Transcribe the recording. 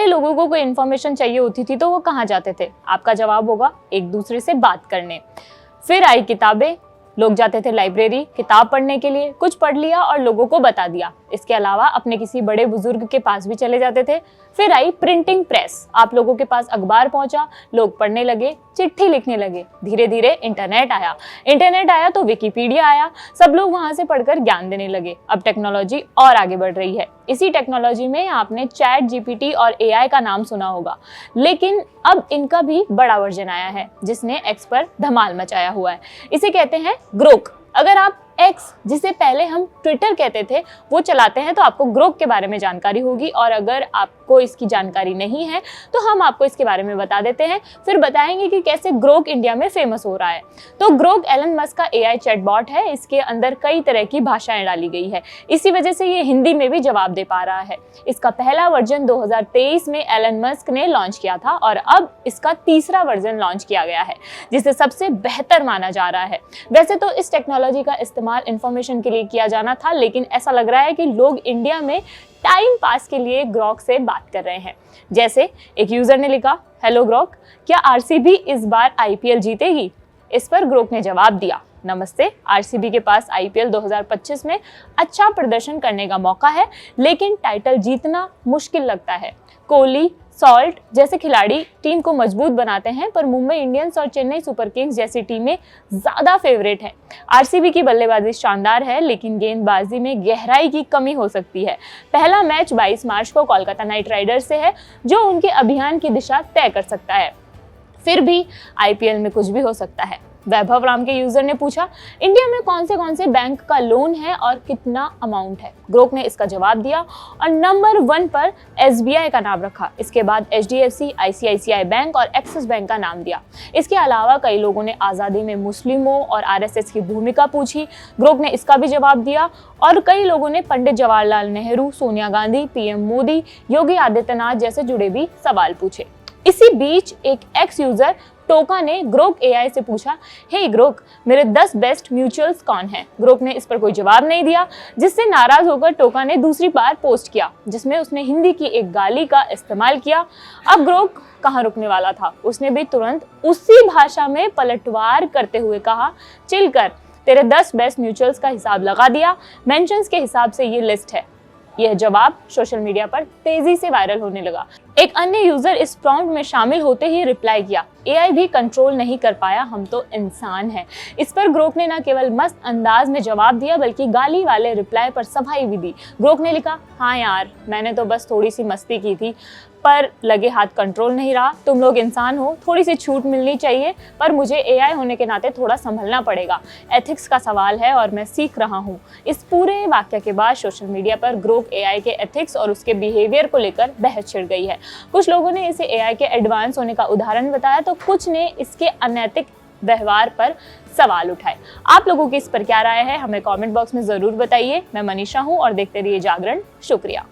पहले लोगों को कोई इन्फॉर्मेशन चाहिए होती थी तो वो कहाँ जाते थे? आपका जवाब होगा एक दूसरे से बात करने। फिर आई किताबें, लोग जाते थे लाइब्रेरी किताब पढ़ने के लिए, कुछ पढ़ लिया और लोगों को बता दिया। इसके अलावा अपने किसी बड़े बुजुर्ग के पास भी चले जाते थे। फिर आई प्रिंटिंग प्रेस, आप लोगों के पास अखबार पहुंचा, लोग पढ़ने लगे, चिट्ठी लिखने लगे। धीरे धीरे इंटरनेट आया तो विकिपीडिया आया, सब लोग वहां से पढ़कर ज्ञान देने लगे। अब टेक्नोलॉजी और आगे बढ़ रही है। इसी टेक्नोलॉजी में आपने चैट जीपीटी और एआई का नाम सुना होगा, लेकिन अब इनका भी बड़ा वर्जन आया है जिसने एक्स पर धमाल मचाया हुआ है। इसे कहते हैं ग्रोक। अगर आप एक्स, जिसे पहले हम ट्विटर कहते थे, वो चलाते हैं तो आपको ग्रोक के बारे में जानकारी होगी, और अगर आपको इसकी जानकारी नहीं है तो हम आपको इसके बारे में बता देते हैं, फिर बताएंगे कि कैसे ग्रोक इंडिया में फेमस हो रहा है। तो ग्रोक एलन मस्क का एआई चैटबॉट है। इसके अंदर कई तरह की भाषाएं डाली गई है, इसी वजह से ये हिंदी में भी जवाब दे पा रहा है। इसका पहला वर्जन 2023 में एलन मस्क ने लॉन्च किया था और अब इसका तीसरा वर्जन लॉन्च किया गया है, जिसे सबसे बेहतर माना जा रहा है। वैसे तो इस टेक्नोलॉजी का इस्तेमाल इंफॉर्मेशन के लिए किया जाना था, लेकिन ऐसा लग रहा है कि लोग इंडिया में टाइम पास के लिए ग्रोक से बात कर रहे हैं। जैसे एक यूजर ने लिखा, हेलो ग्रोक, क्या आरसीबी इस बार आईपीएल जीतेगी? इस पर ग्रोक ने जवाब दिया, नमस्ते, आरसीबी के पास आईपीएल 2025 में अच्छा प्रदर्शन करने का मौका है, लेकिन टाइटल जीतना मुश्किल लगता है। कोहली, सॉल्ट जैसे खिलाड़ी टीम को मजबूत बनाते हैं, पर मुंबई इंडियंस और चेन्नई सुपर किंग्स जैसी टीमें ज्यादा फेवरेट हैं। आरसीबी की बल्लेबाजी शानदार है, लेकिन गेंदबाजी में गहराई की कमी हो सकती है। पहला मैच 22 मार्च को कोलकाता नाइट राइडर्स से है, जो उनके अभियान की दिशा तय कर सकता है। फिर भी आईपीएल में कुछ भी हो सकता है। वैभव राम के यूजर ने पूछा, इंडिया में कौन से बैंक का लोन है और कितना अमाउंट है? ग्रोक ने इसका जवाब दिया और नंबर 1 पर एसबीआई का नाम रखा। इसके बाद एचडीएफसी, आईसीआईसीआई बैंक और एक्सिस बैंक का नाम दिया। इसके अलावा कई लोगों ने आज़ादी में मुस्लिमों और आरएसएस की भूमिका पूछी। ग्रोक ने इसका भी जवाब दिया, और कई लोगों ने पंडित जवाहरलाल नेहरू, सोनिया गांधी, पीएम मोदी, योगी आदित्यनाथ जैसे जुड़े भी सवाल पूछे। इसी बीच एक एक्स यूजर टोका ने ग्रोक एआई से पूछा, हे ग्रोक, मेरे 10 बेस्ट म्यूचुअल्स कौन हैं? ग्रोक ने इस पर कोई जवाब नहीं दिया, जिससे नाराज होकर टोका ने दूसरी बार पोस्ट किया, जिसमें उसने हिंदी की एक गाली का इस्तेमाल किया। अब ग्रोक कहाँ रुकने वाला था, उसने भी तुरंत उसी भाषा में पलटवार करते हुए कहा, चिल कर, तेरे 10 बेस्ट म्यूचुअल्स का हिसाब लगा दिया, मेंशंस के हिसाब से ये लिस्ट है। यह जवाब सोशल मीडिया पर तेजी से वायरल होने लगा। एक अन्य यूजर इस प्रॉम्प्ट में शामिल होते ही रिप्लाई किया, एआई भी कंट्रोल नहीं कर पाया, हम तो इंसान हैं। इस पर ग्रोक ने न केवल मस्त अंदाज में जवाब दिया, बल्कि गाली वाले रिप्लाई पर सफाई भी दी। ग्रोक ने लिखा, हाँ यार, मैंने तो बस थोड़ी सी मस्ती की थी, पर लगे हाथ कंट्रोल नहीं रहा। तुम लोग इंसान हो, थोड़ी सी छूट मिलनी चाहिए, पर मुझे एआई होने के नाते थोड़ा संभलना पड़ेगा। एथिक्स का सवाल है और मैं सीख रहा हूँ। इस पूरे वाक्य के बाद सोशल मीडिया पर ग्रोक एआई के एथिक्स और उसके बिहेवियर को लेकर बहस छिड़ गई है। कुछ लोगों ने इसे एआई के एडवांस होने का उदाहरण बताया, तो कुछ ने इसके अनैतिक व्यवहार पर सवाल उठाए। आप लोगों की इस पर क्या राय है, हमें कमेंट बॉक्स में जरूर बताइए। मैं मनीषा हूँ और देखते रहिए जागरण। शुक्रिया।